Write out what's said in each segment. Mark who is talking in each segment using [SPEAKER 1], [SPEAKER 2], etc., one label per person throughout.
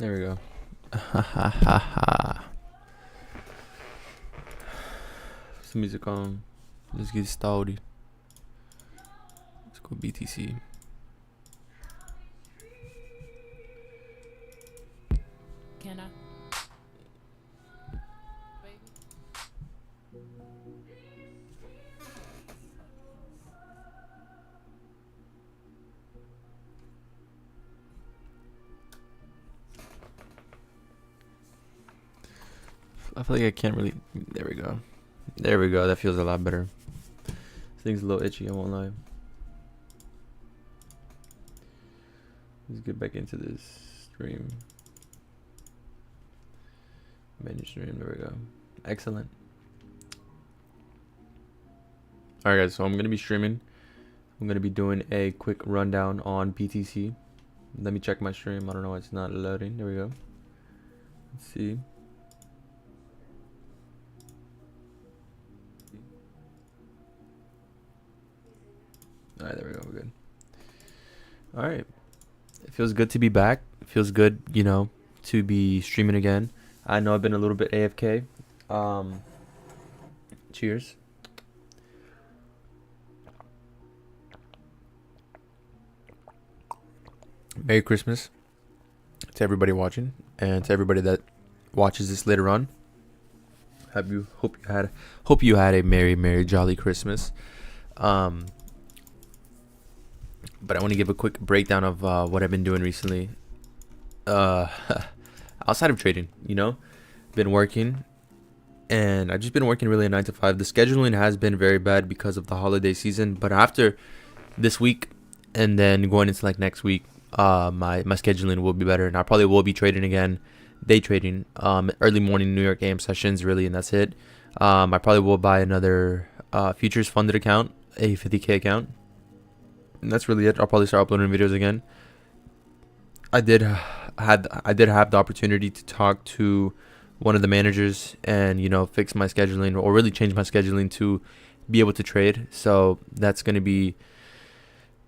[SPEAKER 1] There we go. Ha ha ha ha. Some music on. Let's get started. Let's go BTC.
[SPEAKER 2] Can I?
[SPEAKER 1] I feel like I can't really. There we go. There we go. That feels a lot better. This thing's a little itchy, I won't lie. Let's get back into this stream. Menu stream. There we go. Excellent. Alright, guys. So I'm going to be streaming. I'm going to be doing a quick rundown on BTC. Let me check my stream. I don't know why it's not loading. There we go. Let's see. Alright, there we go. We're good. Alright. It feels good to be back. It feels good, you know, to be streaming again. I know I've been a little bit AFK. Cheers. Merry Christmas to everybody watching and to everybody that watches this later on. Hope you had a merry jolly Christmas. But I want to give a quick breakdown of what I've been doing recently. Outside of trading, you know, been working, and I've just been working really a 9 to 5. The scheduling has been very bad because of the holiday season. But after this week and then going into like next week, my scheduling will be better, and I probably will be trading again, day trading, early morning New York AM sessions, really, and that's it. I probably will buy another futures funded account, a 50K account. And that's really it. I'll probably start uploading videos again. I did have the opportunity to talk to one of the managers and, you know, fix my scheduling, or really change my scheduling to be able to trade. So that's going to be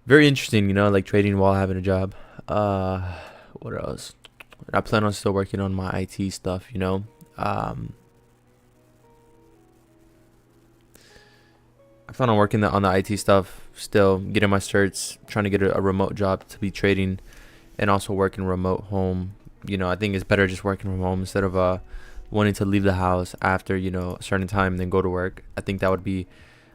[SPEAKER 1] very interesting, you know, like trading while having a job. What else? I plan on still working on my IT stuff, you know. I plan on working on the IT stuff, still getting my certs, trying to get a remote job to be trading, and also working remote home. You know, I think it's better just working from home instead of wanting to leave the house after, you know, a certain time and then go to work. I think that would be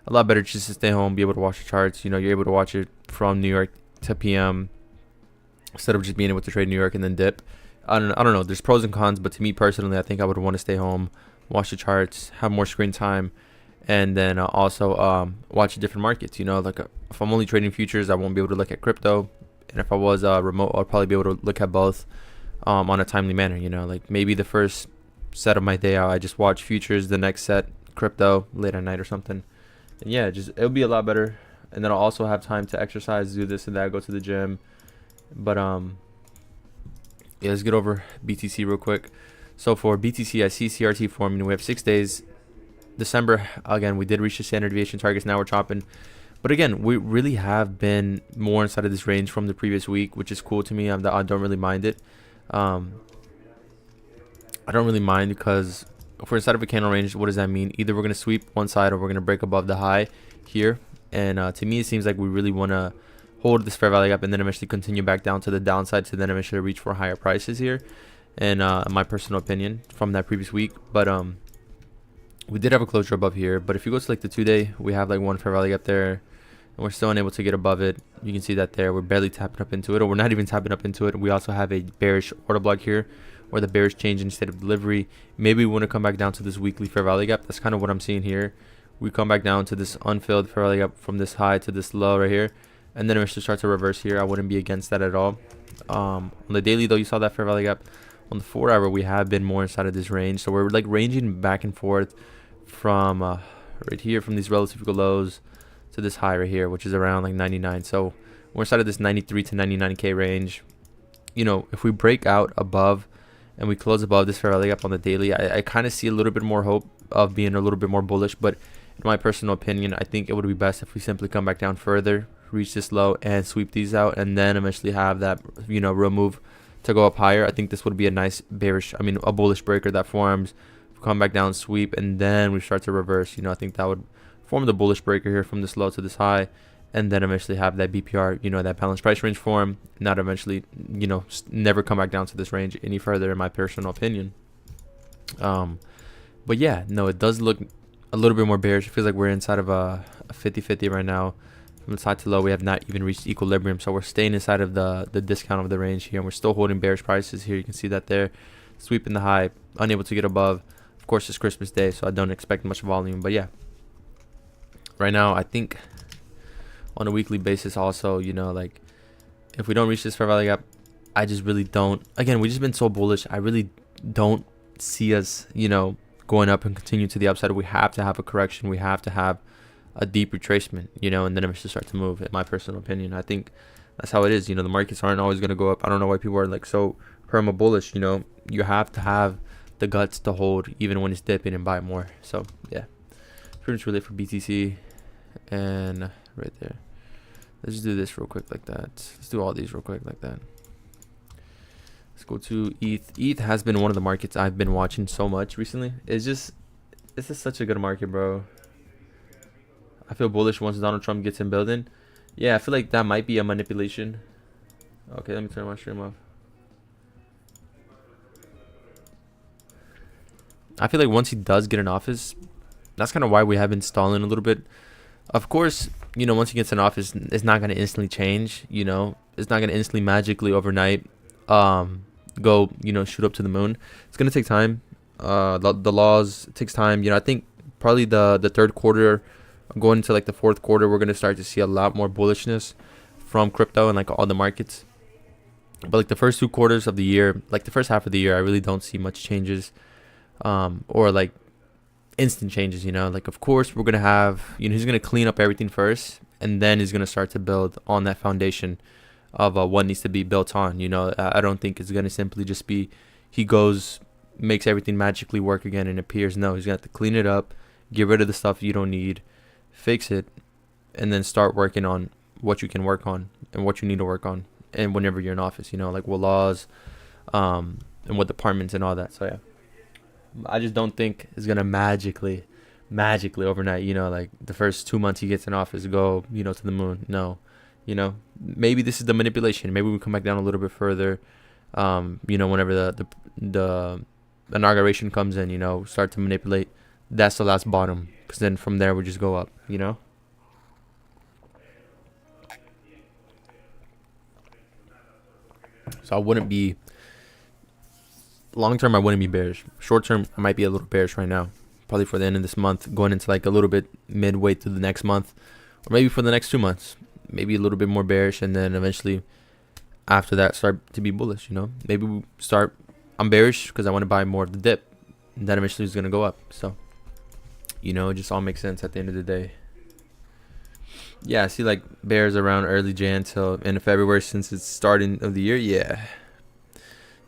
[SPEAKER 1] a lot better just to stay home, be able to watch the charts. You know, you're able to watch it from New York to PM instead of just being able to trade New York and then dip. I don't know. There's pros and cons, but to me personally, I think I would want to stay home, watch the charts, have more screen time, and then also watch different markets. You know, like if I'm only trading futures, I won't be able to look at crypto, and if I was remote, I'll probably be able to look at both on a timely manner. You know, like maybe the first set of my day I just watch futures, the next set crypto late at night or something. And yeah, just it'll be a lot better, and then I'll also have time to exercise, do this and that, go to the gym. But yeah, let's get over BTC real quick. So for BTC, I see CRT forming. We have 6 days. December, again, we did reach the standard deviation targets. Now we're chopping. But again, we really have been more inside of this range from the previous week, which is cool to me. I don't really mind it. I don't really mind because if we're inside of a candle range, what does that mean? Either we're going to sweep one side or we're going to break above the high here. And to me, it seems like we really want to hold this fair value gap and then eventually continue back down to the downside to then eventually reach for higher prices here. And my personal opinion from that previous week. But we did have a closure above here, but if you go to like the 2-day, we have like one fair value up there, and we're still unable to get above it. You can see that there. We're barely tapping up into it, or we're not even tapping up into it. We also have a bearish order block here, where the bearish change in state of delivery. Maybe we want to come back down to this weekly fair value gap. That's kind of what I'm seeing here. We come back down to this unfilled fair value gap from this high to this low right here, and then we should start to reverse here. I wouldn't be against that at all. On the daily though, you saw that fair value gap. On the 4-hour, we have been more inside of this range, so we're like ranging back and forth from right here, from these relative lows to this high right here, which is around like 99. So we're inside of this 93 to 99k range. You know, if we break out above and we close above this fair value gap on the daily, I kind of see a little bit more hope of being a little bit more bullish. But in my personal opinion, I think it would be best if we simply come back down further, reach this low and sweep these out, and then eventually have that, you know, real move to go up higher. I think this would be a nice a bullish breaker that forms, come back down, sweep, and then we start to reverse. I think that would form the bullish breaker here from this low to this high, and then eventually have that BPR, that balanced price range form, not eventually, never come back down to this range any further, in my personal opinion. But yeah, no, it does look a little bit more bearish. It feels like we're inside of a 50-50 right now. From the side to low, we have not even reached equilibrium, so we're staying inside of the discount of the range here, and we're still holding bearish prices here. You can see that there, sweeping the high, unable to get above. Of course, it's Christmas Day, so I don't expect much volume. But yeah, right now, I think on a weekly basis also, like if we don't reach this fair value gap, I just really don't. Again, we've just been so bullish. I really don't see us, going up and continue to the upside. We have to have a correction. We have to have a deep retracement, and then eventually start to move, in my personal opinion. I think that's how it is. The markets aren't always going to go up. I don't know why people are like so perma bullish. You have to have the guts to hold even when it's dipping and buy more. So yeah, pretty much really for BTC. And right there, let's just do this real quick like that. Let's do all these real quick like that. Let's go to ETH. ETH has been one of the markets I've been watching so much recently. This is such a good market, bro. I feel bullish once Donald Trump gets in building. Yeah, I feel like that might be a manipulation. Okay, let me turn my stream off. I feel like once he does get in office, that's kind of why we have been stalling a little bit. Of course, once he gets in office, it's not going to instantly change. It's not going to instantly magically overnight go, shoot up to the moon. It's going to take time. The laws, it takes time. I think probably the third quarter, going into like the fourth quarter, we're going to start to see a lot more bullishness from crypto and like all the markets. But like the first 2 quarters of the year, like the first half of the year, I really don't see much changes or like instant changes. Like of course we're going to have, he's going to clean up everything first, and then he's going to start to build on that foundation of what needs to be built on. I don't think it's going to simply just be he goes, makes everything magically work again and appears. No, he's going to have to clean it up, get rid of the stuff you don't need, fix it, and then start working on what you can work on and what you need to work on. And whenever you're in office, like what laws and what departments and all that. So yeah, I just don't think it's gonna magically overnight, like the first 2 months he gets in office, go, to the moon. No, maybe this is the manipulation. Maybe we come back down a little bit further, whenever the inauguration comes in, start to manipulate. That's the last bottom, because then from there we just go up. So I wouldn't be long term. I wouldn't be bearish. Short term, I might be a little bearish right now, probably for the end of this month, going into like a little bit midway through the next month, or maybe for the next 2 months, maybe a little bit more bearish, and then eventually after that start to be bullish. Maybe we start. I'm bearish because I want to buy more of the dip, and then eventually it's gonna go up. So it just all makes sense at the end of the day. Yeah, I see like bears around early Jan till end of February, since it's starting of the year. Yeah,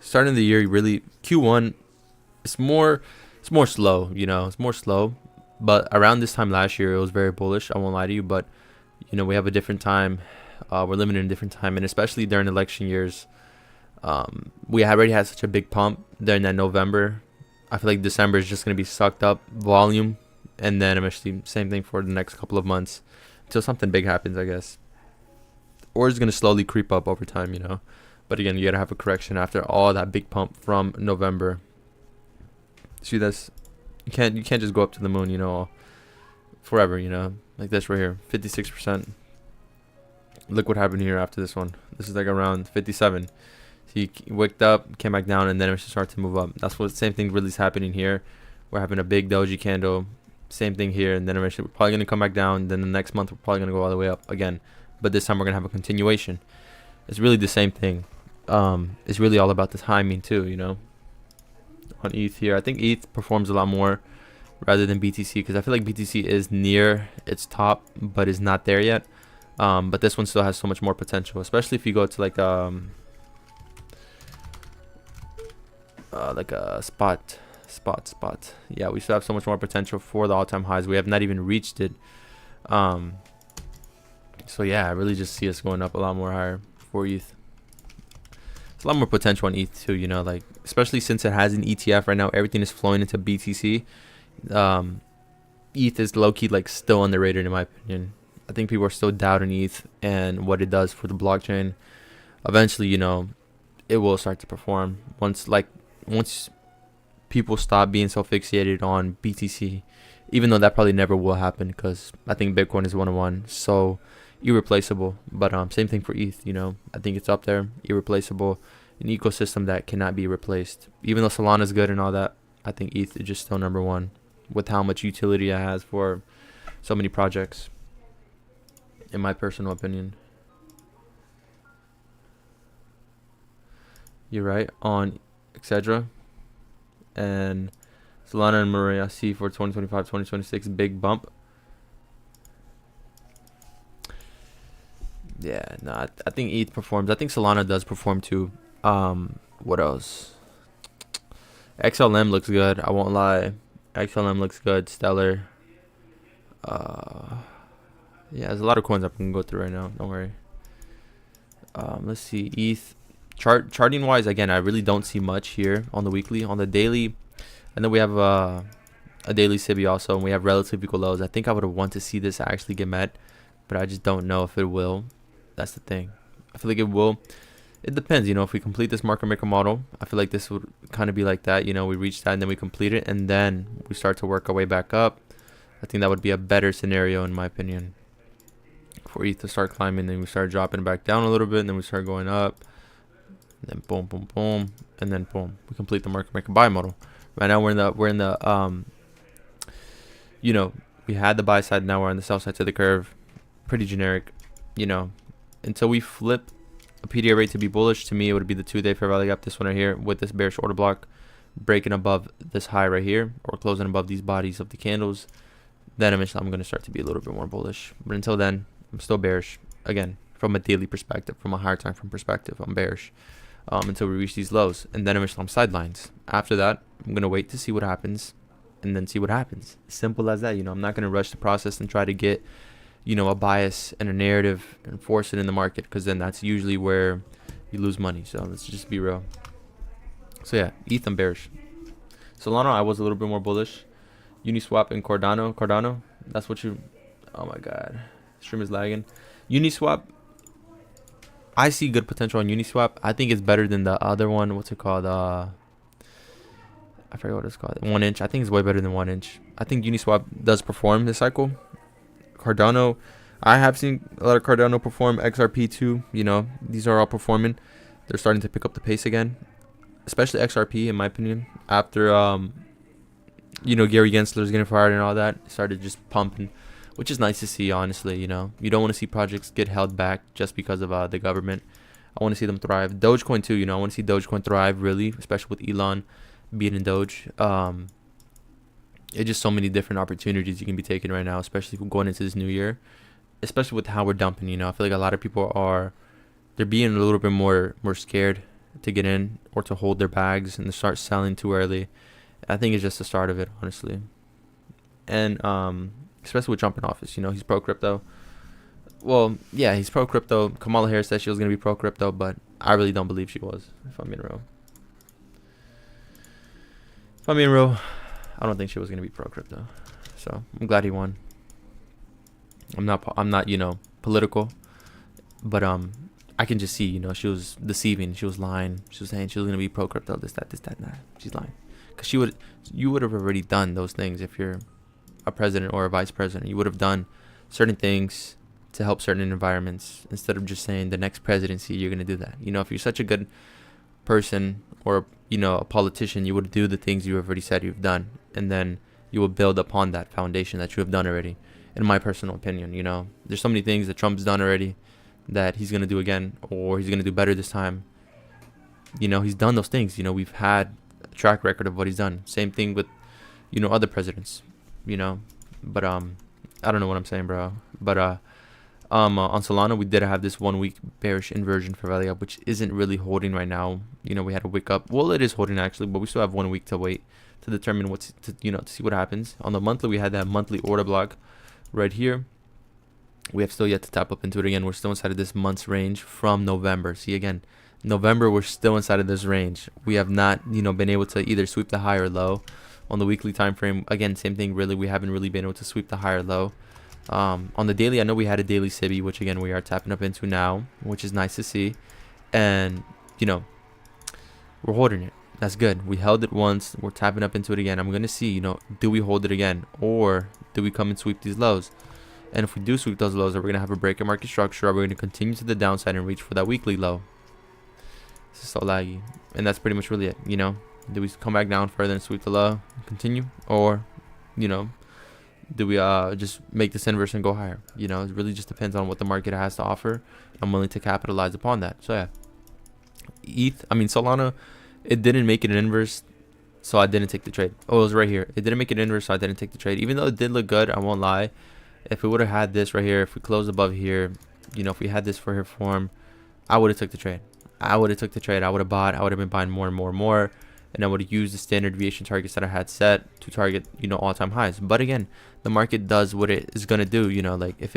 [SPEAKER 1] starting of the year, really Q1, it's more slow. It's more slow. But around this time last year, it was very bullish. I won't lie to you, but we have a different time. We're living in a different time, and especially during election years, we already had such a big pump during that November. I feel like December is just gonna be sucked up volume, and then eventually same thing for the next couple of months until something big happens, I guess. Or it's gonna slowly creep up over time, But again, you gotta have a correction after all that big pump from November. See, that's you can't just go up to the moon, forever, like this right here, 56%. Look what happened here after this one. This is like around 57. So you wicked up, came back down, and then it should start to move up. That's what same thing really is happening here. We're having a big doji candle. Same thing here, and then eventually we're probably going to come back down. Then the next month we're probably going to go all the way up again. But this time we're going to have a continuation. It's really the same thing. It's really all about the timing too, on ETH here. I think ETH performs a lot more rather than BTC, because I feel like BTC is near its top but is not there yet. But this one still has so much more potential, especially if you go to like a spot. Yeah, we still have so much more potential for the all-time highs. We have not even reached it. So yeah, I really just see us going up a lot more higher for ETH. a lot more potential on ETH too. You know, like especially since it has an ETF right now, everything is flowing into BTC. Um, ETH is low key like still underrated in my opinion. I think people are still doubting ETH and what it does for the blockchain. Eventually, you know, it will start to perform once people stop being so fixated on BTC. Even though that probably never will happen because I think Bitcoin is 101, so irreplaceable. But same thing for ETH. You know, I think it's up there, irreplaceable, an ecosystem that cannot be replaced. Even though Solana is good and all that, I think ETH is just still number one with how much utility it has for so many projects. In my personal opinion, you're right on etc. And Solana and Maria see for 2025 2026 big bump. Yeah, no, I think ETH performs. I think Solana does perform too. What else? XLM looks good. I won't lie. XLM looks good. Stellar. Yeah, there's a lot of coins I can go through right now. Don't worry. Let's see. ETH charting wise, again, I really don't see much here on the weekly. On the daily, and then we have a daily Sibi also, and we have relative equal lows. I think I would have wanted to see this actually get met, but I just don't know if it will. That's the thing. I feel like it will. It depends, you know, if we complete this market maker model, I feel like this would kind of be like that. You know, we reach that and then we complete it and then we start to work our way back up. I think that would be a better scenario in my opinion. For ETH to start climbing, then we start dropping back down a little bit, and then we start going up. And then boom, boom, boom, and then boom. We complete the market maker buy model. Right now we're in the you know, we had the buy side, now we're on the sell side to the curve. Pretty generic, you know. Until we flip a PDA rate to be bullish, to me it would be the 2-day fair value gap, this one right here, with this bearish order block breaking above this high right here, or closing above these bodies of the candles. Then eventually I'm going to start to be a little bit more bullish. But until then, I'm still bearish. Again, from a daily perspective, from a higher time frame perspective, I'm bearish until we reach these lows. And then eventually I'm sidelines. After that, I'm going to wait to see what happens and then see what happens. Simple as that. You know, I'm not going to rush the process and try to get, you know, a bias and a narrative and force it in the market, because then that's usually where you lose money. So let's just be real. So yeah, ETH I'm bearish. Solana I was a little bit more bullish. Uniswap and Cardano, that's what you, oh my god, stream is lagging. Uniswap, I see good potential on Uniswap. I think it's better than the other one. What's it called? I forget what it's called. 1 inch. I think it's way better than 1 inch. I think Uniswap does perform this cycle. Cardano, I have seen a lot of Cardano perform. XRP too. You know, these are all performing. They're starting to pick up the pace again, especially XRP in my opinion. After you know, Gary Gensler's getting fired and all that, started just pumping, which is nice to see. Honestly, you know, you don't want to see projects get held back just because of the government. I want to see them thrive. Dogecoin too. You know, I want to see Dogecoin thrive really, especially with Elon being in Doge. It's just so many different opportunities you can be taking right now, especially going into this new year, especially with how we're dumping. You know, I feel like a lot of people they're being a little bit more scared to get in or to hold their bags and to start selling too early. I think it's just the start of it, honestly. And especially with Trump in office, you know, he's pro crypto. Well, yeah, he's pro crypto. Kamala Harris said she was gonna be pro crypto, but I really don't believe she was. If I'm being real, I don't think she was gonna be pro crypto. So I'm glad he won. I'm not, you know, political, but I can just see, you know, she was deceiving, she was lying, she was saying she was gonna be pro crypto, this, that, nah, she's lying, because you would have already done those things if you're a president or a vice president. You would have done certain things to help certain environments instead of just saying the next presidency you're gonna do that. You know, if you're such a good person or, you know, a politician, you would do the things you already said you've done, and then you will build upon that foundation that you have done already. In my personal opinion, you know, there's so many things that Trump's done already that he's gonna do again, or he's gonna do better this time. You know, he's done those things. You know, we've had a track record of what he's done. Same thing with, you know, other presidents. You know, but I don't know what I'm saying, bro. But on Solana, we did have this 1 week bearish inversion for value up, which isn't really holding right now. You know, we had a wick up. Well, it is holding actually, but we still have 1 week to wait to determine to see what happens. On the monthly, we had that monthly order block right here. We have still yet to tap up into it again. We're still inside of this month's range from November. See, again, November, we're still inside of this range. We have not, been able to either sweep the high or low on the weekly time frame. Again, same thing. Really, we haven't really been able to sweep the high or low. On the daily, I know we had a daily SIBI, which again we are tapping up into now, which is nice to see. And we're holding it. That's good. We held it once. We're tapping up into it again. I'm gonna see, do we hold it again, or do we come and sweep these lows? And if we do sweep those lows, are we gonna have a break in market structure? Or are we gonna continue to the downside and reach for that weekly low? This is so laggy, and that's pretty much really it. Do we come back down further and sweep the low, continue, or do we just make this inverse and go higher? It really just depends on what the market has to offer. I'm willing to capitalize upon that. So yeah, Solana, it didn't make it an inverse, so I didn't take the trade. Oh, it was right here. It didn't make it inverse, so I didn't take the trade. Even though it did look good, I won't lie. If we would have had this right here, if we closed above here, if we had this for here form, I would have took the trade. I would have bought. I would have been buying more and more and more, and I would have used the standard deviation targets that I had set to target, all-time highs. But again, the market does what it is gonna do. Like if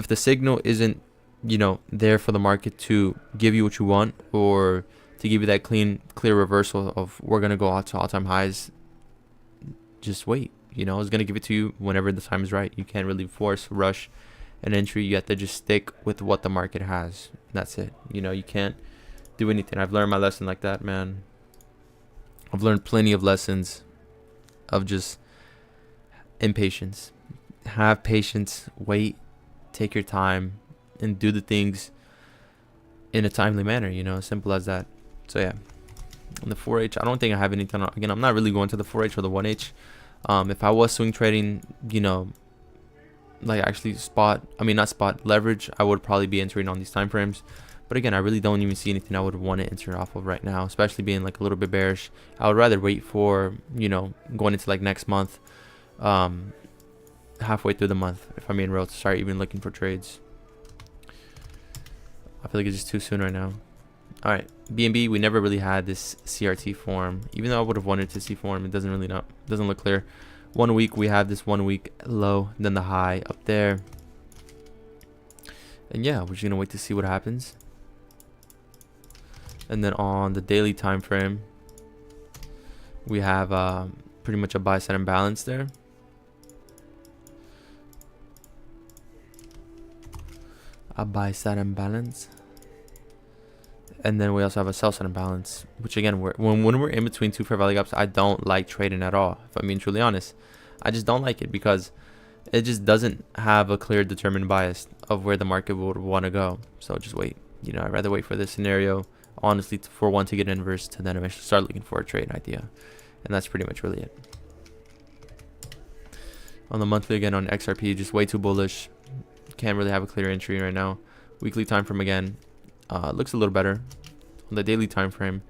[SPEAKER 1] the signal isn't, there for the market to give you what you want, or to give you that clear reversal of we're gonna go out to all-time highs, just wait. It's gonna give it to you whenever the time is right. You can't really rush an entry. You have to just stick with what the market has. That's it. You can't do anything. I've learned my lesson like that, man. I've learned plenty of lessons of just impatience. Have patience, wait, take your time, and do the things in a timely manner, simple as that. So yeah, on the 4H, I don't think I have anything. Again, I'm not really going to the 4H or the 1H. If I was swing trading, like actually not spot leverage, I would probably be entering on these time frames. But again, I really don't even see anything I would want to enter off of right now, especially being like a little bit bearish. I would rather wait for, going into like next month, halfway through the month, if I'm being real, to start even looking for trades. I feel like it's just too soon right now. All right, BNB, we never really had this CRT form. Even though I would have wanted to see form, it doesn't look clear. 1 week, we have this 1 week low, then the high up there. And yeah, we're just gonna wait to see what happens. And then on the daily time frame, we have pretty much a buy side imbalance there. A buy side imbalance. And then we also have a sell side imbalance, which again, when we're in between two fair value gaps, I don't like trading at all. If I'm being truly honest, I just don't like it because it just doesn't have a clear determined bias of where the market would want to go. So just wait. I'd rather wait for this scenario, honestly, for one to get inverse, to then eventually start looking for a trade idea. And that's pretty much really it. On the monthly, again, on XRP, just way too bullish. Can't really have a clear entry right now. Weekly time frame, again, looks a little better. On the daily time frame,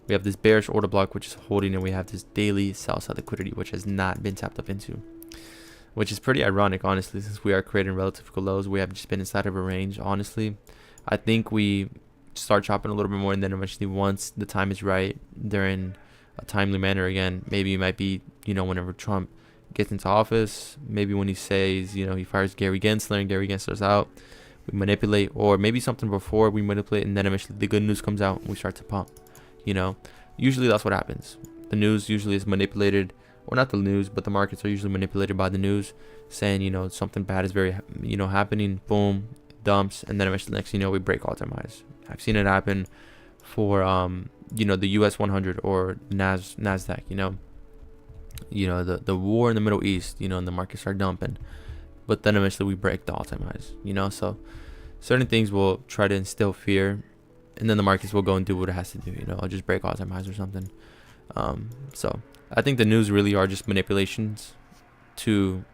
[SPEAKER 1] we have this bearish order block which is holding, and we have this daily sell side liquidity which has not been tapped up into, which is pretty ironic, honestly, since we are creating relative lows. We have just been inside of a range. Honestly, I think we start chopping a little bit more, and then eventually, once the time is right, during a timely manner, again, maybe it might be, whenever Trump gets into office, maybe when he says, he fires Gary Gensler and Gary Gensler's out, we manipulate, or maybe something before we manipulate, and then eventually the good news comes out and we start to pump. Usually that's what happens. The news usually is manipulated, or not the news, but the markets are usually manipulated by the news, saying, something bad is very, happening. Boom, dumps, and then eventually next we break all-time highs. I've seen it happen for the US 100 or Nasdaq. The war in the Middle East. And the markets are dumping, but then eventually we break the all-time highs. So certain things will try to instill fear, and then the markets will go and do what it has to do. I'll just break all-time highs or something. So I think the news really are just manipulations to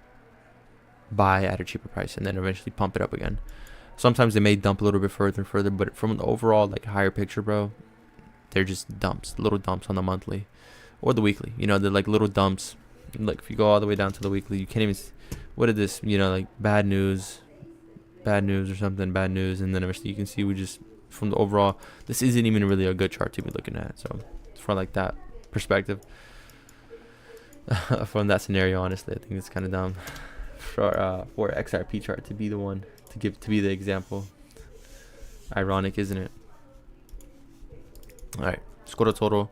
[SPEAKER 1] buy at a cheaper price and then eventually pump it up again. Sometimes they may dump a little bit further, but from the overall higher picture, bro, they're just dumps, little dumps on the monthly or the weekly. They're like little dumps. Like if you go all the way down to the weekly, you can't even. What is this? Bad news or something, bad news, and then eventually you can see we just, from the overall, this isn't even really a good chart to be looking at. So from that perspective, from that scenario, honestly, I think it's kind of dumb for XRP chart to be the one to be the example. Ironic, isn't it? All right, let's go to total.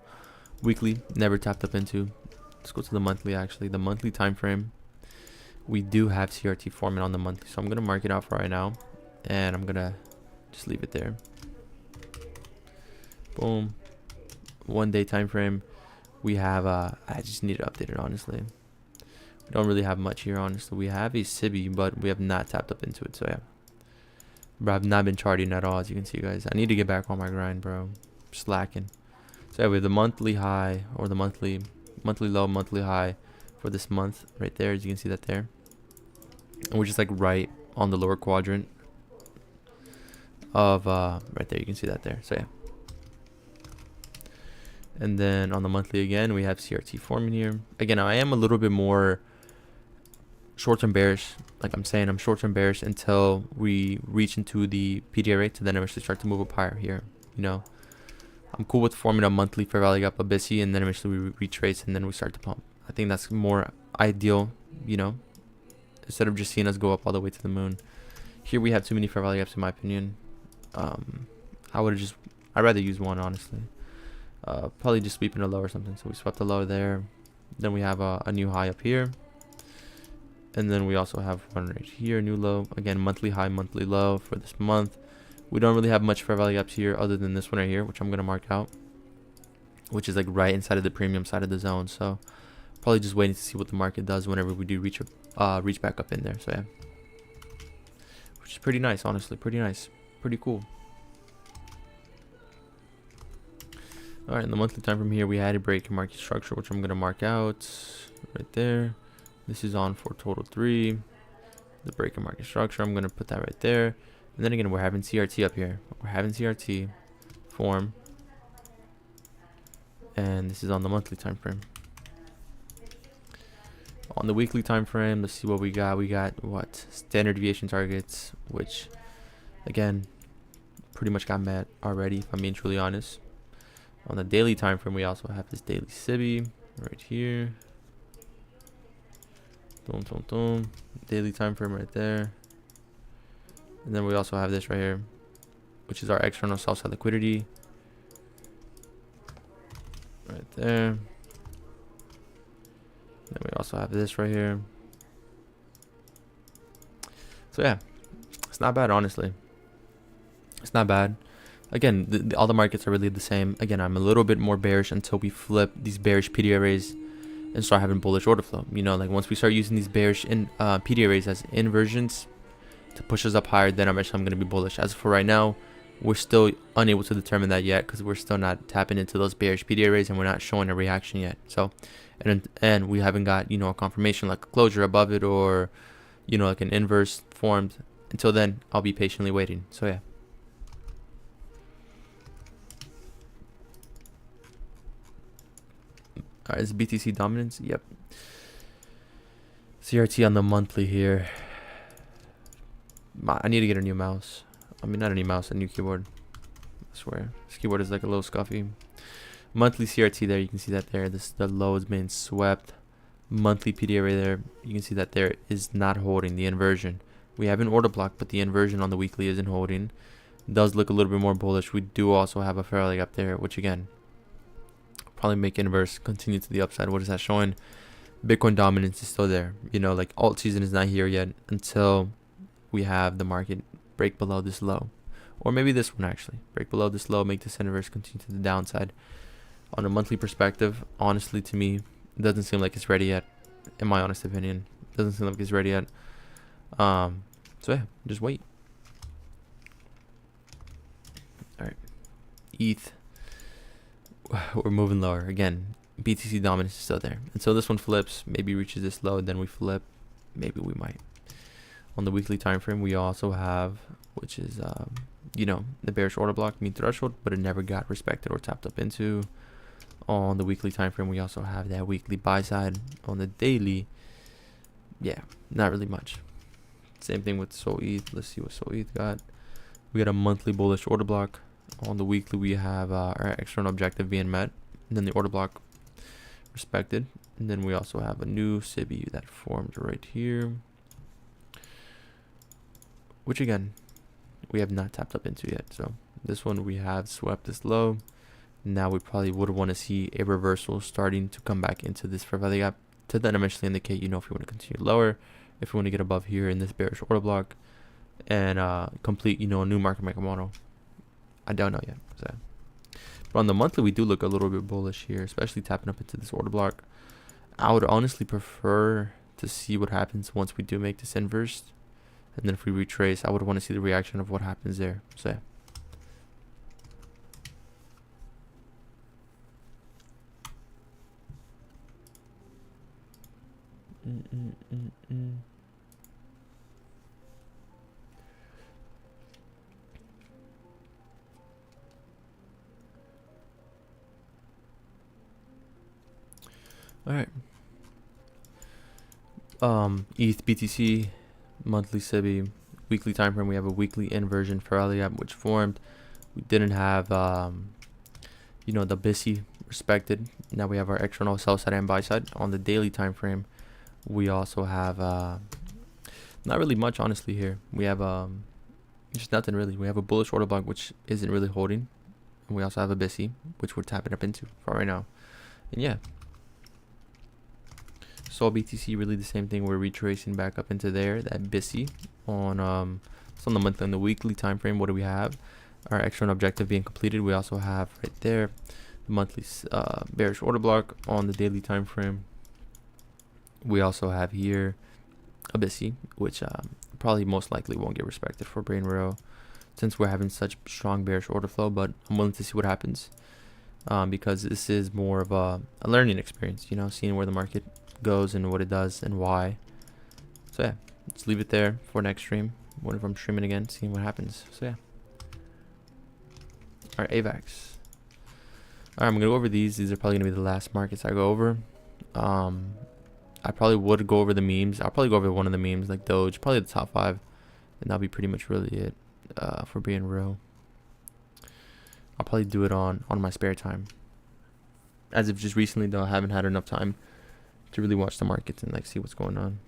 [SPEAKER 1] Weekly, never tapped up into. Let's go to the monthly. Actually, the monthly time frame. We do have CRT forming on the monthly, so I'm gonna mark it out for right now, and I'm gonna just leave it there. Boom. 1 day time frame. We have I just need to update it, honestly. We don't really have much here, honestly. We have a Sibi, but we have not tapped up into it, so yeah. Bro, I've not been charting at all, as you can see, guys. I need to get back on my grind, bro. Slacking. So yeah, we have the monthly high, or the monthly low, monthly high for this month right there, as you can see that there. And we're just like right on the lower quadrant of right there. You can see that there. So yeah. And then on the monthly again, we have CRT forming here. Again, I am a little bit more short-term bearish. Like I'm saying, I'm short-term bearish until we reach into the PDA rate to then eventually start to move up higher here. You know, I'm cool with forming a monthly fair value gap abyssy, and then eventually we retrace and then we start to pump. I think that's more ideal, you know, instead of just seeing us go up all the way to the moon. Here we have too many fair value gaps in my opinion. I'd rather use one, honestly. Probably just sweeping a low or something. So we swept a low there. Then we have a new high up here. And then we also have one right here, new low. Again, monthly high, monthly low for this month. We don't really have much fair value gaps here other than this one right here, which I'm going to mark out, which is like right inside of the premium side of the zone. So probably just waiting to see what the market does whenever we do reach back up in there. So yeah, which is pretty nice, honestly. Pretty nice. Pretty cool. All right, in the monthly time from here, we had a break in market structure, which I'm going to mark out right there. This is on for total 3. The break in market structure, I'm going to put that right there. And then again, we're having CRT up here. We're having CRT form. And this is on the monthly time frame. On the weekly time frame, let's see what we got. We got what? Standard deviation targets, which again, pretty much got met already, if I'm being truly honest. On the daily time frame, we also have this daily Sibi right here. Boom, boom, boom. Daily time frame right there. And then we also have this right here, which is our external sell side liquidity. Right there. Then we also have this right here. So yeah, it's not bad, honestly. It's not bad. Again, all the markets are really the same. Again, I'm a little bit more bearish until we flip these bearish PD arrays and start having bullish order flow. You know, like once we start using these bearish PD arrays as inversions to push us up higher, then eventually I'm going to be bullish. As for right now, we're still unable to determine that yet because we're still not tapping into those bearish PD arrays and we're not showing a reaction yet. So, and we haven't got, you know, a confirmation like a closure above it or, you know, like an inverse formed. Until then, I'll be patiently waiting. So yeah. Alright, is BTC dominance? Yep. CRT on the monthly here. I need to get a new mouse. I mean, not a new mouse, a new keyboard. I swear. This keyboard is like a little scuffy. Monthly CRT there, you can see that there. The low is being swept. Monthly PD array there, you can see that there is not holding the inversion. We have an order block, but the inversion on the weekly isn't holding. It does look a little bit more bullish. We do also have a fair leg up there, which again, probably make inverse continue to the upside. What is that showing? Bitcoin dominance is still there. You know, like alt season is not here yet until we have the market break below this low, or maybe this one actually break below this low, make this inverse continue to the downside. On a monthly perspective, honestly, to me, it doesn't seem like it's ready yet. In my honest opinion, it doesn't seem like it's ready yet. So yeah, just wait. All right, ETH. We're moving lower again. BTC dominance is still there, and so this one flips, maybe reaches this low, then we flip, maybe we might. On the weekly time frame, we also have, which is you know, the bearish order block mean threshold, but it never got respected or tapped up into. On the weekly time frame, we also have that weekly buy side. On the daily, yeah, not really much. Same thing with Sol ETH. Let's see what Sol ETH got. We got a monthly bullish order block. On the weekly, we have our external objective being met, and then the order block respected. And then we also have a new Sibi that formed right here, which again, we have not tapped up into yet. So this one we have swept this low, Now we probably would want to see a reversal starting to come back into this fair value gap to then eventually indicate, if you want to continue lower, if you want to get above here in this bearish order block and complete, a new market maker model. I don't know yet. So. But on the monthly, we do look a little bit bullish here, especially tapping up into this order block. I would honestly prefer to see what happens once we do make this inverse. And then if we retrace, I would want to see the reaction of what happens there. So. All right. ETH BTC monthly SIBI weekly time frame. We have a weekly inversion for Aliyab which formed. We didn't have the BISI respected. Now we have our external sell side and buy side. On the daily time frame, we also have not really much honestly here. We have just nothing really. We have a bullish order block which isn't really holding, and we also have a BISI which we're tapping up into for right now. And yeah, so BTC really the same thing. We're retracing back up into there. That BISI on it's on the monthly and the weekly time frame. What do we have? Our external objective being completed. We also have right there the monthly bearish order block on the daily time frame. We also have here a BISI, which probably most likely won't get respected for Brain Row since we're having such strong bearish order flow, but I'm willing to see what happens because this is more of a learning experience, seeing where the market goes and what it does and why. So yeah, let's leave it there for next stream. What if I'm streaming again, seeing what happens. So yeah. All right, AVAX. All right, I'm gonna go over these. These are probably gonna be the last markets I go over. I probably would go over the memes. I'll probably go over one of the memes like Doge, probably the top 5, and that'll be pretty much really it for being real. I'll probably do it on my spare time. As of just recently though, I haven't had enough time to really watch the markets and see what's going on.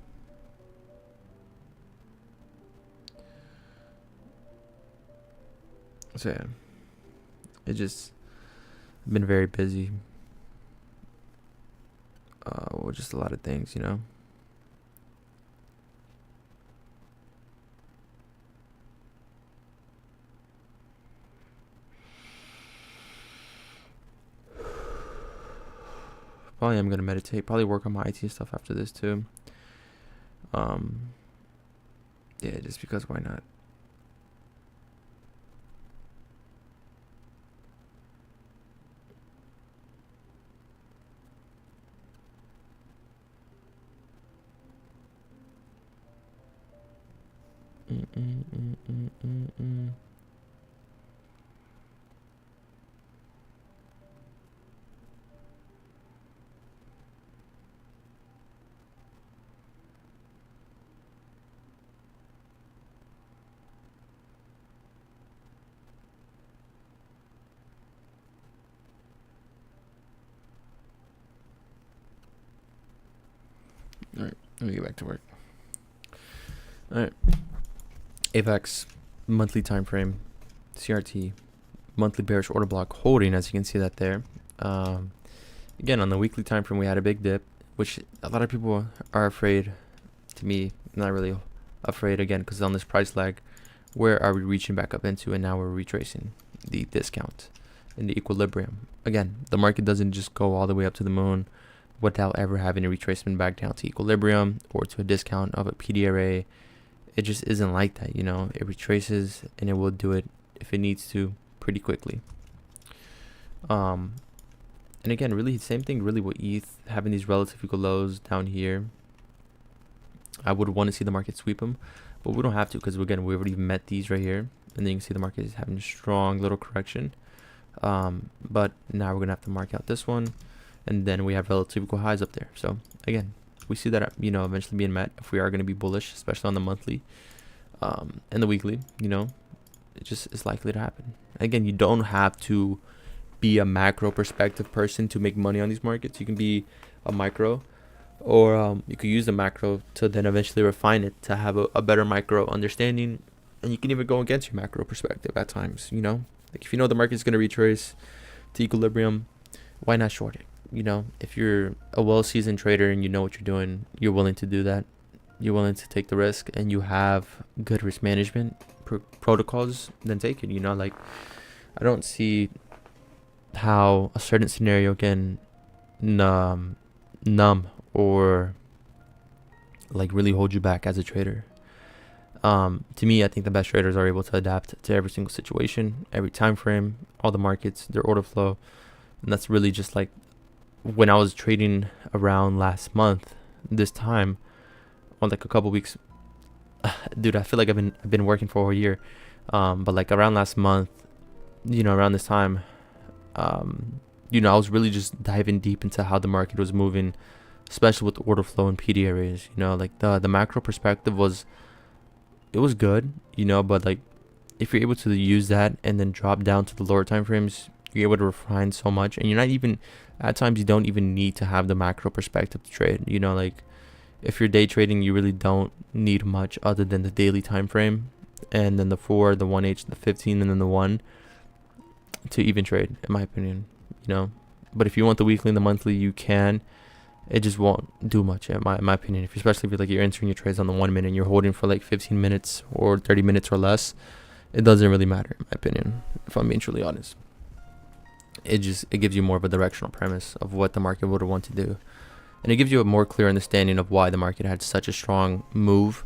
[SPEAKER 1] So yeah, it just been very busy with just a lot of things, Probably I'm gonna meditate, probably work on my IT stuff after this too. Yeah, just because why not? All right, let me get back to work. All right, AVAX monthly time frame, CRT monthly bearish order block holding, as you can see that there. Again, on the weekly time frame, we had a big dip, which a lot of people are afraid. To me, not really afraid again, because on this price lag, where are we reaching back up into? And now we're retracing the discount in the equilibrium. Again, the market doesn't just go all the way up to the moon without ever having a retracement back down to equilibrium or to a discount of a PD array. It just isn't like that, It retraces and it will do it if it needs to pretty quickly. And again, really same thing really with ETH, having these relative equal lows down here. I would want to see the market sweep them, but we don't have to, because again, we already met these right here, and then you can see the market is having a strong little correction. But now we're gonna have to mark out this one, and then we have relative equal highs up there. So again, we see that eventually being met if we are going to be bullish, especially on the monthly and the weekly. It just is likely to happen. Again, you don't have to be a macro perspective person to make money on these markets. You can be a micro, or you could use the macro to then eventually refine it to have a better micro understanding, and you can even go against your macro perspective at times. Like if you know the market's going to retrace to equilibrium, why not short it? If you're a well-seasoned trader and you know what you're doing, you're willing to do that. You're willing to take the risk, and you have good risk management protocols, then take it. Like, I don't see how a certain scenario can numb or like really hold you back as a trader. To me, I think the best traders are able to adapt to every single situation, every time frame, all the markets, their order flow. And that's really just like when I was trading around last month, this time, or like a couple weeks. Dude, I feel like I've been working for a year. But like around last month, around this time, I was really just diving deep into how the market was moving, especially with order flow and PD areas. Like the macro perspective was good, but like if you're able to use that and then drop down to the lower time frames, you're able to refine so much. And you're not even, at times you don't even need to have the macro perspective to trade. Like if you're day trading, you really don't need much other than the daily time frame, and then the 4, the 1H, the 15, and then the 1 to even trade, in my opinion. But if you want the weekly and the monthly, you can. It just won't do much, in my opinion. Especially if you're entering your trades on the 1 minute and you're holding for like 15 minutes or 30 minutes or less, it doesn't really matter, in my opinion, if I'm being truly honest. It gives you more of a directional premise of what the market would want to do. And it gives you a more clear understanding of why the market had such a strong move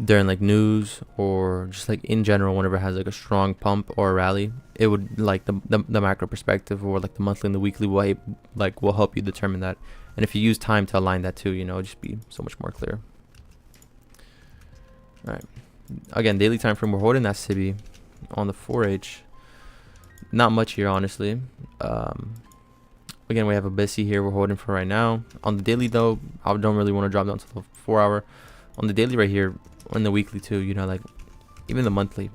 [SPEAKER 1] during like news, or just like in general, whenever it has like a strong pump or a rally. It would like the macro perspective, or like the monthly and the weekly way, like will help you determine that. And if you use time to align that too, it'll just be so much more clear. All right. Again, daily time frame, we're holding that SIBI on the 4H. Not much here, honestly. Again, we have a BISI here we're holding for right now. On the daily, though, I don't really want to drop down to the 4 hour. On the daily right here, on the weekly too, like even the monthly.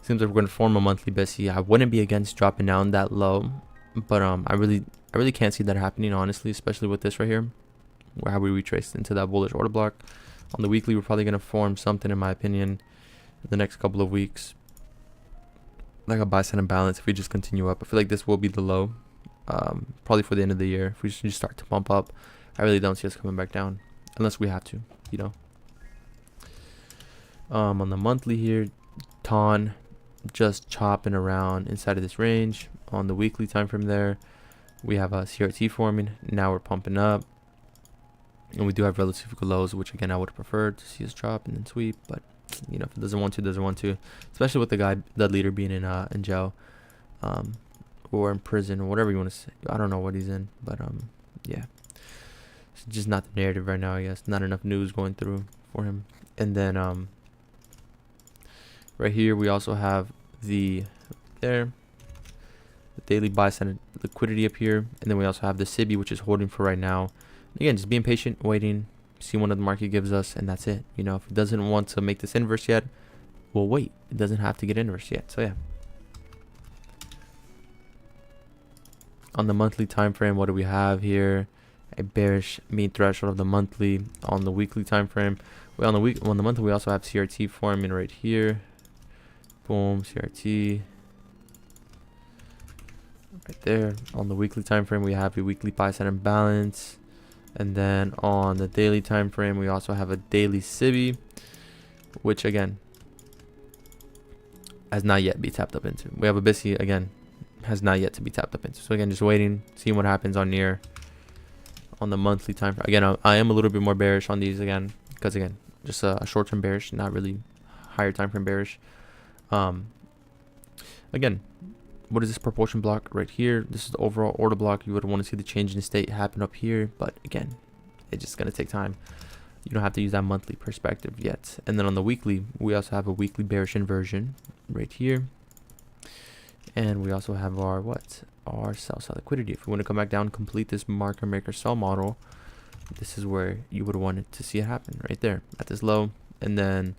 [SPEAKER 1] Seems like we're going to form a monthly BISI. I wouldn't be against dropping down that low, but I really can't see that happening, honestly, especially with this right here, where how we retraced into that bullish order block. On the weekly, we're probably going to form something, in my opinion, in the next couple of weeks, like a buy side imbalance. If we just continue up, I feel like this will be the low, probably for the end of the year. If we just start to pump up, I really don't see us coming back down unless we have to, on the monthly here, TON just chopping around inside of this range. On the weekly time frame there, we have a CRT forming. Now we're pumping up, and we do have relative lows, which again I would prefer to see us drop and then sweep. But if it doesn't want to, doesn't want to. Especially with the leader being in jail, or in prison, or whatever you want to say. I don't know what he's in, but yeah, it's just not the narrative right now. I guess not enough news going through for him. And then right here we also have the daily buy side liquidity up here, and then we also have the SIBI, which is holding for right now. Again, just being patient, waiting, see what the market gives us, and that's it. If it doesn't want to make this inverse yet, we'll wait. It doesn't have to get inverse yet. So yeah. On the monthly time frame, what do we have here? A bearish mean threshold of the monthly. On the weekly time frame, on the monthly, we also have CRT forming right here. Boom, CRT right there. On the weekly time frame, we have a weekly buy side imbalance. And then on the daily time frame, we also have a daily SIBI, which again has not yet be tapped up into. We have a BISI, again, has not yet to be tapped up into. So again, just waiting, seeing what happens on near. On the monthly time frame, again, I am a little bit more bearish on these again, because again, just a short-term bearish, not really higher time frame bearish. Again, what is this proportion block right here? This is the overall order block. You would want to see the change in state happen up here, but again, it's just going to take time. You don't have to use that monthly perspective yet. And then on the weekly, we also have a weekly bearish inversion right here, and we also have our sell side liquidity. If we want to come back down and complete this market maker sell model, this is where you would want it to see it happen, right there at this low. And then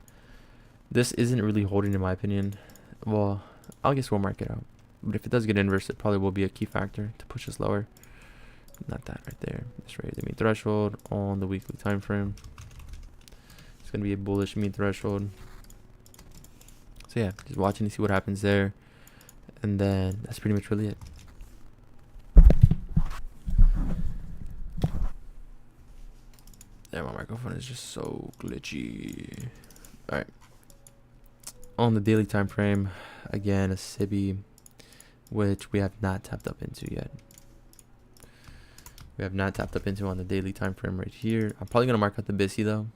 [SPEAKER 1] this isn't really holding, in my opinion. Well, I guess we'll mark it out. But if it does get inverse, it probably will be a key factor to push us lower. Not that right there. Just raise the mean threshold on the weekly time frame. It's going to be a bullish mean threshold. So yeah, just watching to see what happens there. And then that's pretty much really it. Damn, my microphone is just so glitchy. All right. On the daily time frame, again, a SIBI, which we have not tapped up into yet. We have not tapped up into on the daily time frame right here. I'm probably gonna mark out the BISI though.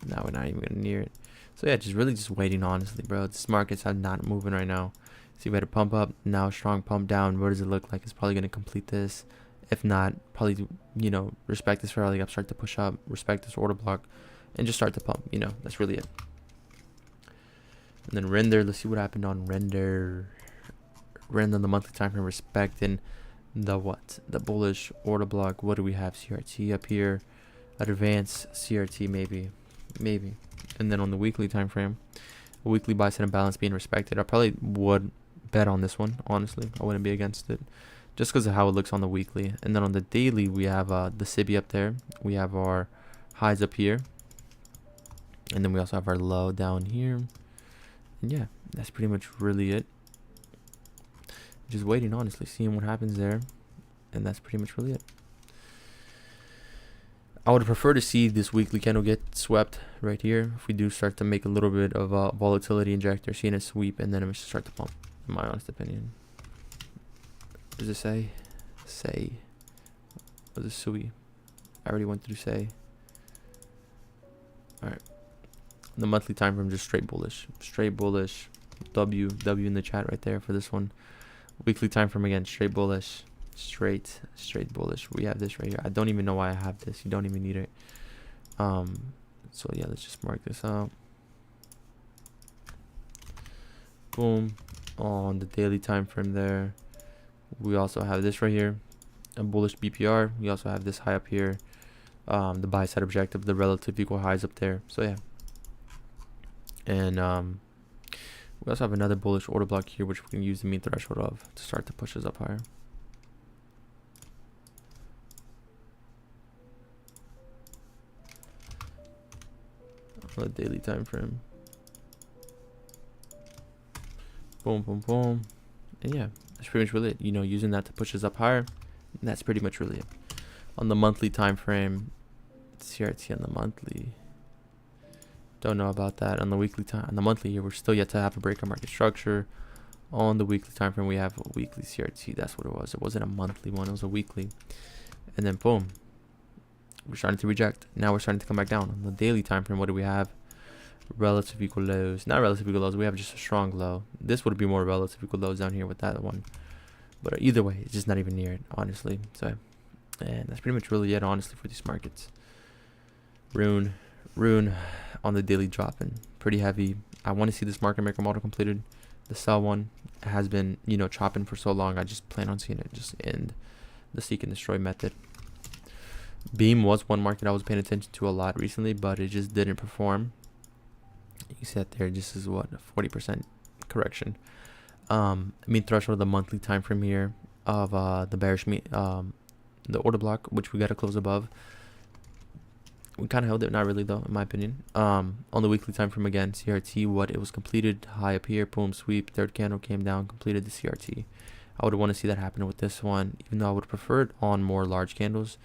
[SPEAKER 1] No, we're not even gonna near it. So yeah, just waiting, honestly, bro. This markets are not moving right now. See, we had a pump up, now a strong pump down. What does it look like? It's probably gonna complete this. If not, probably, you know, respect this rally up, start to push up, respect this order block, and just start to pump. You know, that's really it. And then render, let's see what happened on render. Render on the monthly time frame, respecting the what? The bullish order block. What do we have? CRT up here, advanced CRT maybe. And then on the weekly time frame, a weekly buy set and balance being respected. I probably would bet on this one, honestly. I wouldn't be against it, just because of how it looks on the weekly. And then on the daily, we have the SIBI up there. We have our highs up here, and then we also have our low down here. And yeah, that's pretty much really it. Just waiting, honestly, seeing what happens there, and that's pretty much really it. I would prefer to see this weekly candle get swept right here. If we do start to make a little bit of a volatility injector, seeing a sweep, and then it should start to pump, in my honest opinion. What does it say? Say. What is Sui? I already went through say. Alright. The monthly time frame, just straight bullish. Straight bullish. W in the chat right there for this one. Weekly time frame again, straight bullish. Straight bullish. We have this right here. I don't even know why I have this. You don't even need it. So yeah, let's just mark this out. Boom. On the daily time frame there, we also have this right here, a bullish BPR. We also have this high up here, the buy side objective, the relative equal highs up there. So yeah, and we also have another bullish order block here, which we can use the mean threshold of to start to push us up higher. On the daily time frame. Boom, boom, boom. And yeah, that's pretty much really it. You know, using that to push us up higher. That's pretty much really it. On the monthly time frame, CRT on the monthly. Don't know about that. On the weekly time, on the monthly here, we're still yet to have a breakout market structure. On the weekly time frame, we have a weekly CRT. That's what it was. It wasn't a monthly one. It was a weekly. And then boom, we're starting to reject. Now we're starting to come back down. On the daily time frame, what do we have? Relative equal lows. Not relative equal lows. We have just a strong low. This would be more relative equal lows down here with that one. But either way, it's just not even near it, honestly. So, and that's pretty much really it, honestly, for these markets. Rune on the daily dropping. Pretty heavy. I want to see this market maker model completed. The sell one has been, you know, chopping for so long. I just plan on seeing it just end the seek and destroy method. Beam was one market I was paying attention to a lot recently, but it just didn't perform. You see that there, just is what, a 40% correction. Mean threshold of the monthly time frame here of the bearish the order block, which we got to close above. We kind of held it, not really though, in my opinion. On the weekly time frame again, CRT, what it was completed, high up here, boom, sweep, third candle came down, completed the CRT. I would want to see that happen with this one, even though I would prefer it on more large candles.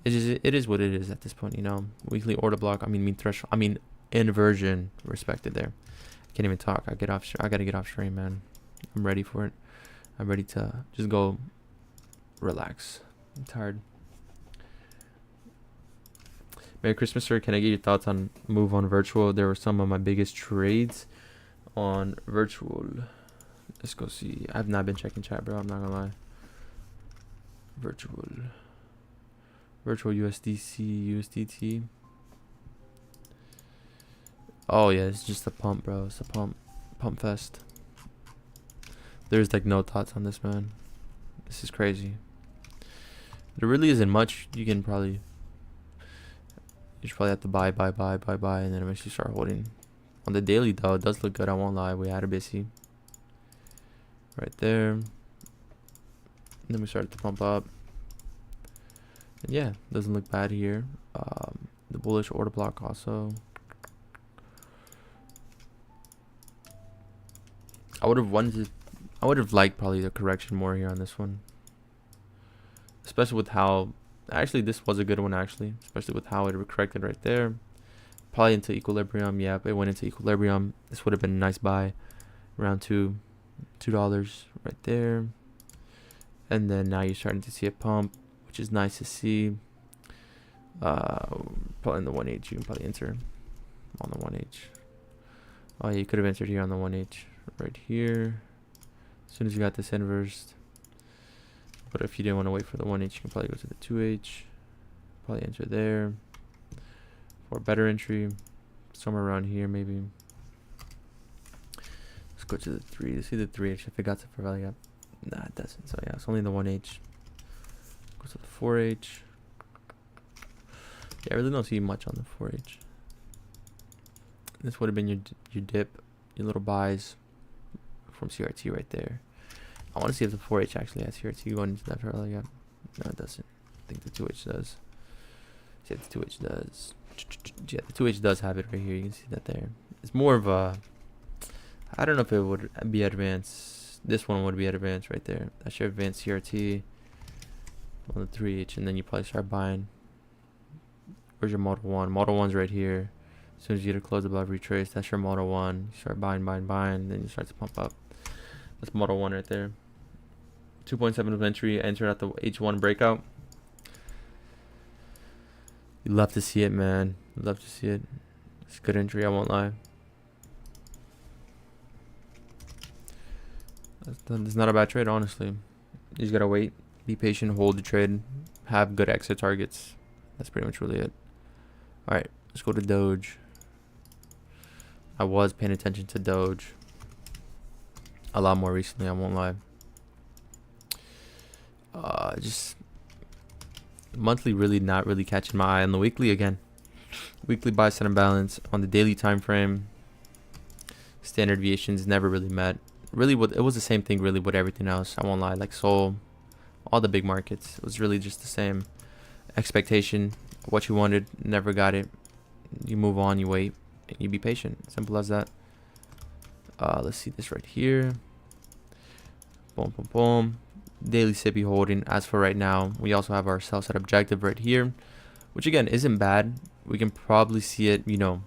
[SPEAKER 1] It is what it is at this point, you know. Weekly order block, mean threshold, inversion respected there. I can't even talk. I gotta get off stream, man. I'm ready for it. I'm ready to just go relax. I'm tired. Merry Christmas, sir. Can I get your thoughts on move on virtual? There were some of my biggest trades on virtual. Let's go see. I've not been checking chat, bro. I'm not gonna lie. Virtual USDC, USDT. Oh yeah, it's just a pump, bro. It's a pump fest. There's like no thoughts on this, man. This is crazy. There really isn't much. You should probably have to buy, and then eventually start holding. On the daily though, it does look good. I won't lie. We had a busy right there. And then we started to pump up. And yeah, doesn't look bad here. The bullish order block also. I would have liked probably the correction more here on this one, especially with how Actually, this was a good one, actually, especially with how it corrected right there. Probably into equilibrium. Yeah, it went into equilibrium. This would have been a nice buy. Around $2 right there. And then now you're starting to see a pump, which is nice to see. Probably in the 1H, you can probably enter on the 1H. Oh, yeah, you could have entered here on the 1H right here. As soon as you got this inversed. But if you didn't want to wait for the 1H, you can probably go to the 2H. Probably enter there for a better entry. Somewhere around here, maybe. Let's go to the 3 to see the 3H if it got to for value gap. Nah, it doesn't. So yeah, it's only the 1H. Go to the 4H. Yeah, I really don't see much on the 4H. This would have been your dip, your little buys from CRT right there. I want to see if the 4H actually has CRT going into that fair gap. No, it doesn't. I think the 2H does. Yeah, the 2H does. Yeah, the 2H does have it right here. You can see that there. It's more of a, I don't know if it would be advanced. This one would be advanced right there. That's your advanced CRT on the 3H, and then you probably start buying. Where's your Model 1? Model 1's right here. As soon as you get a close above retrace, that's your Model 1. You start buying, then you start to pump up. That's Model 1 right there. 2.7 of entry, entered at the H1 breakout. You love to see it, man. You love to see it. It's a good entry, I won't lie. It's not a bad trade, honestly. You just gotta wait, be patient, hold the trade, have good exit targets. That's pretty much really it. Alright, let's go to Doge. I was paying attention to Doge a lot more recently, I won't lie. Just monthly really not really catching my eye. On the weekly, again, weekly buy set and balance. On the daily time frame, standard deviations never really met. Really, it was the same thing really with everything else, I won't lie. Like Seoul, all the big markets, it was really just the same expectation. What you wanted, never got it. You move on, you wait, and you be patient. Simple as that. Let's see this right here. Boom, boom, boom. Daily SIBI holding. As for right now, we also have our sell set objective right here, which again isn't bad. We can probably see it, you know,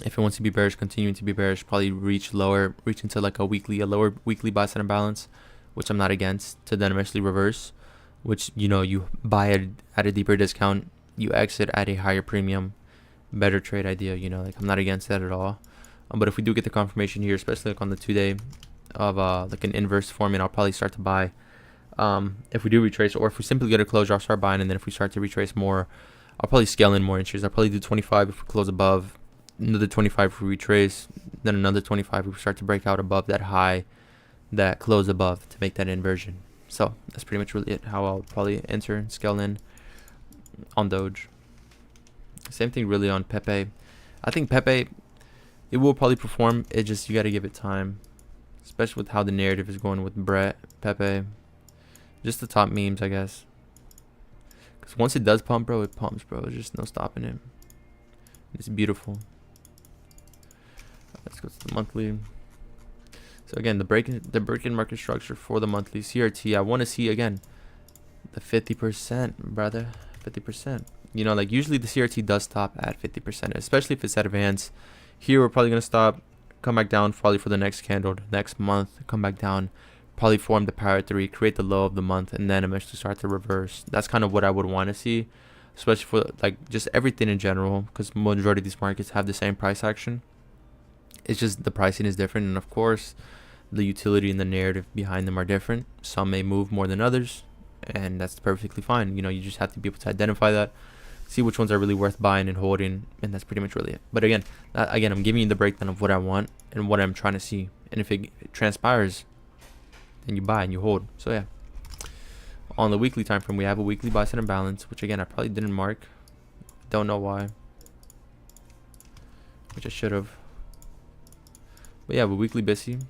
[SPEAKER 1] if it wants to be bearish, continuing to be bearish, probably reach into like a lower weekly buy set and balance, which I'm not against, to then eventually reverse, which, you know, you buy it at a deeper discount, you exit at a higher premium. Better trade idea, you know, like I'm not against that at all. But if we do get the confirmation here, especially like on the 2-day of like an inverse forming, I'll probably start to buy. If we do retrace, or if we simply get a closure, I'll start buying, and then if we start to retrace more, I'll probably scale in more entries. I'll probably do 25 if we close above, another 25 if we retrace, then another 25 if we start to break out above that high that close above to make that inversion. So that's pretty much really it, how I'll probably enter and scale in on Doge. Same thing really on Pepe. I think Pepe, it will probably perform. It just, you got to give it time, especially with how the narrative is going with Brett, Pepe, just the top memes, I guess. Because once it does pump, bro, it pumps, bro. There's just no stopping it. It's beautiful. Let's go to the monthly. So again, the break-in market structure for the monthly CRT. I want to see again the 50%, brother. 50%. You know, like usually the CRT does stop at 50%, especially if it's advanced. Here we're probably gonna stop, come back down probably for the next candle, the next month, come back down, probably form the power 3, create the low of the month, and then eventually start to reverse. That's kind of what I would want to see, especially for like just everything in general, because majority of these markets have the same price action. It's just the pricing is different, and of course the utility and the narrative behind them are different. Some may move more than others, and that's perfectly fine. You know, you just have to be able to identify that, see which ones are really worth buying and holding, and that's pretty much really it. But again, I'm giving you the breakdown of what I want and what I'm trying to see, and if it transpires, then you buy and you hold. So yeah, on the weekly time frame, we have a weekly buy set and balance, which again I probably didn't mark, don't know why, which I should have. But yeah, a weekly BISI,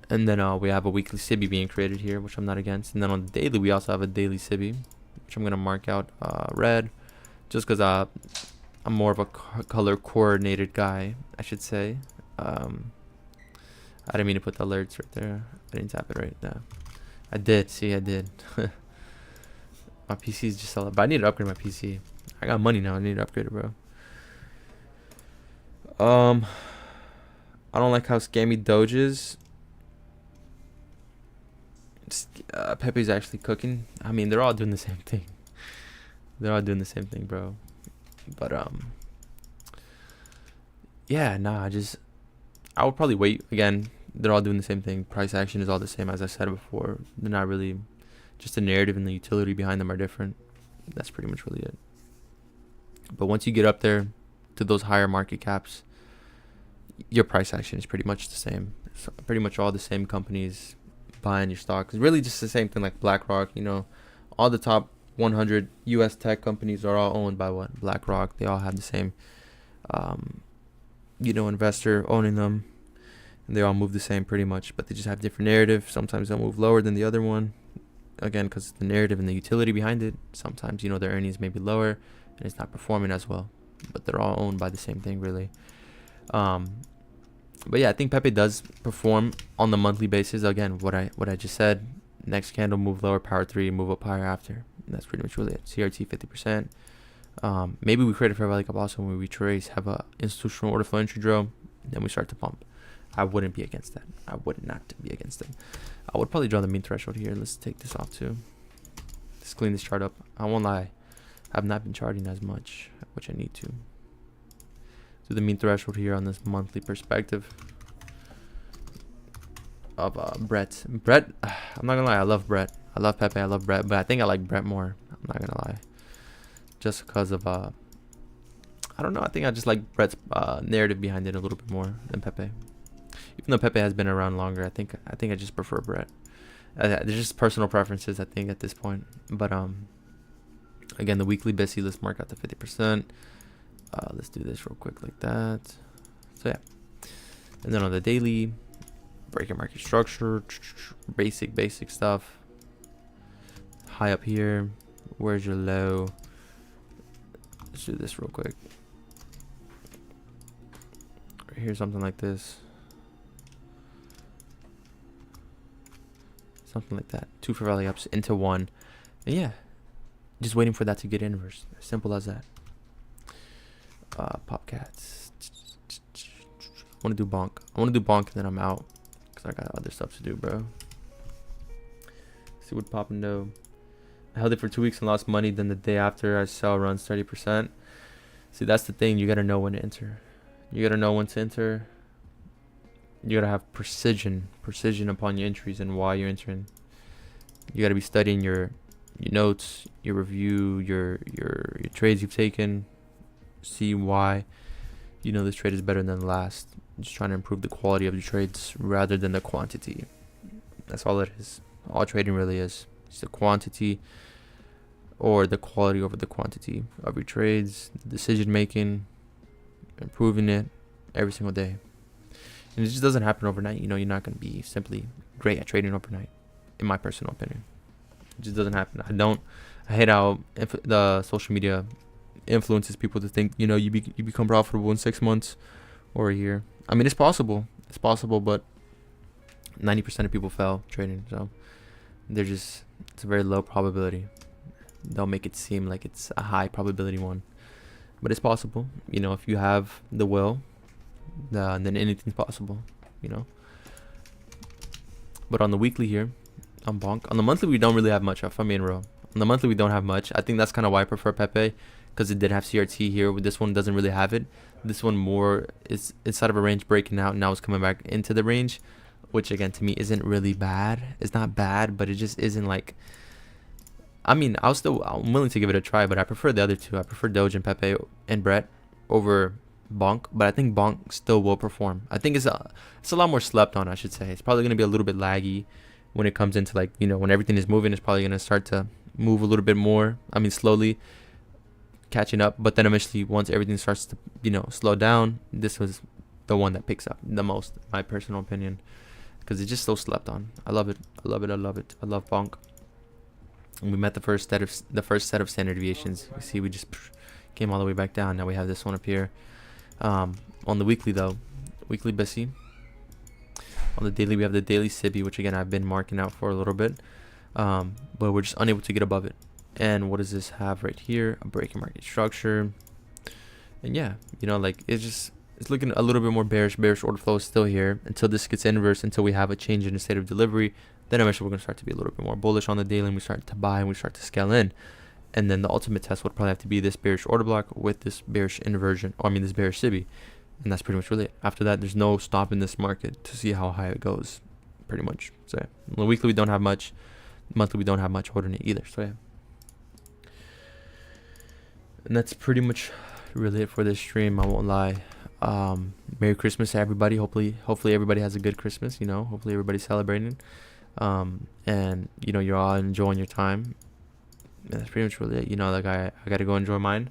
[SPEAKER 1] and then we have a weekly SIBI being created here, which I'm not against. And then on the daily, we also have a daily SIBI, which I'm gonna mark out red, just because I'm more of a color coordinated guy, I should say. I didn't mean to put the alerts right there. I didn't tap it right now. I did. See, I did. My PC is just solid, but I need to upgrade my PC. I got money now. I need to upgrade it, bro. I don't like how scammy Doge is. Pepe's actually cooking. I mean, they're all doing the same thing. They're all doing the same thing, bro. But yeah, nah. I would probably wait again. They're all doing the same thing. Price action is all the same, as I said before. They're not really. Just the narrative and the utility behind them are different. That's pretty much really it. But once you get up there to those higher market caps, your price action is pretty much the same. So pretty much all the same companies buying your stock. It's really just the same thing like BlackRock. All the top 100 U.S. tech companies are all owned by what? BlackRock. They all have the same, investor owning them. And they all move the same pretty much, but they just have different narrative. Sometimes they'll move lower than the other one. Again, because the narrative and the utility behind it. Sometimes, their earnings may be lower and it's not performing as well. But they're all owned by the same thing, really. But yeah, I think Pepe does perform on the monthly basis. Again, what I just said. Next candle, move lower, power 3, move up higher after. And that's pretty much really it. CRT 50%. Maybe we create a fair value gap also when we retrace, have a institutional order flow entry drill, then we start to pump. I wouldn't be against that. I would not be against it. I would probably draw the mean threshold here. Let's take this off too. Let's clean this chart up. I won't lie. I've not been charting as much, which I need to. Do the mean threshold here on this monthly perspective of Brett. Brett, I'm not gonna lie. I love Brett. I love Pepe. I love Brett. But I think I like Brett more. I'm not gonna lie. Just because of, I don't know. I think I just like Brett's narrative behind it a little bit more than Pepe. Even though Pepe has been around longer, I think I just prefer Brett. There's just personal preferences, I think, at this point. But again, the weekly BISI, let's mark out the 50%. Let's do this real quick like that. So yeah, and then on the daily, break your market structure, basic stuff. High up here, where's your low? Let's do this real quick. Right here, something like this. Something like that. 2 fair value ups into 1. And yeah, just waiting for that to get inverse. Simple as that. Popcats. I want to do bonk. I want to do bonk and then I'm out. Because I got other stuff to do, bro. See what poppin' do. I held it for 2 weeks and lost money. Then the day after I sell runs 30%. See, that's the thing. You got to know when to enter. You got to know when to enter. You gotta have precision upon your entries and why you're entering. You gotta be studying your notes, your review, your trades you've taken. See why this trade is better than the last. Just trying to improve the quality of your trades rather than the quantity. That's all it is. All trading really is. It's the quantity or the quality over the quantity of your trades, decision making, improving it every single day. And it just doesn't happen overnight. You're not going to be simply great at trading overnight, in my personal opinion. It just doesn't happen. I hate how the social media influences people to think, you become profitable in 6 months or a year. I mean, it's possible. It's possible, but 90% of people fail trading. So it's a very low probability. They'll make it seem like it's a high probability one. But it's possible. If you have the will, then anything's possible, But on the weekly here, on bonk. On the monthly, we don't really have much. If I'm being real, on the monthly we don't have much. I think that's kind of why I prefer Pepe, because it did have CRT here. This one doesn't really have it. This one more is inside of a range, breaking out. Now it's coming back into the range, which again to me isn't really bad. It's not bad, but it just isn't like. I mean, I'm willing to give it a try, but I prefer the other two. I prefer Doge and Pepe and Brett over bonk, but I think bonk still will perform. I think it's a lot more slept on, I should say. It's probably going to be a little bit laggy when it comes into when everything is moving. It's probably going to start to move a little bit more. I mean, slowly catching up, but then eventually once everything starts to slow down, this was the one that picks up the most, my personal opinion, because it's just so slept on. I love it. I love bonk. And we met the first set of standard deviations. You see, we just came all the way back down. Now we have this one up here. On the weekly though, weekly BISI. On the daily, we have the daily SIBI, which again I've been marking out for a little bit, but we're just unable to get above it. And what does this have right here? A breaking market structure. And yeah, like it's looking a little bit more bearish. Bearish order flow is still here until this gets inverse, until we have a change in the state of delivery. Then eventually we're going to start to be a little bit more bullish on the daily, and we start to buy and we start to scale in. And then the ultimate test would probably have to be this bearish order block with this bearish inversion, or this bearish SIBI. And that's pretty much really it. After that, there's no stop in this market to see how high it goes, pretty much. So yeah, the weekly we don't have much, monthly we don't have much holding it either. So yeah, and that's pretty much really it for this stream. I won't lie. Merry Christmas to everybody. Hopefully everybody has a good Christmas. Hopefully everybody's celebrating, and you're all enjoying your time. And that's pretty much really it. Like I gotta go enjoy mine.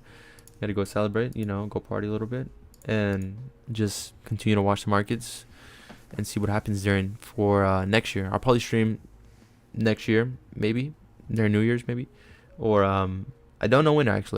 [SPEAKER 1] Gotta go celebrate. Go party a little bit, and just continue to watch the markets and see what happens for next year. I'll probably stream next year, maybe during New Year's, maybe, or I don't know when actually.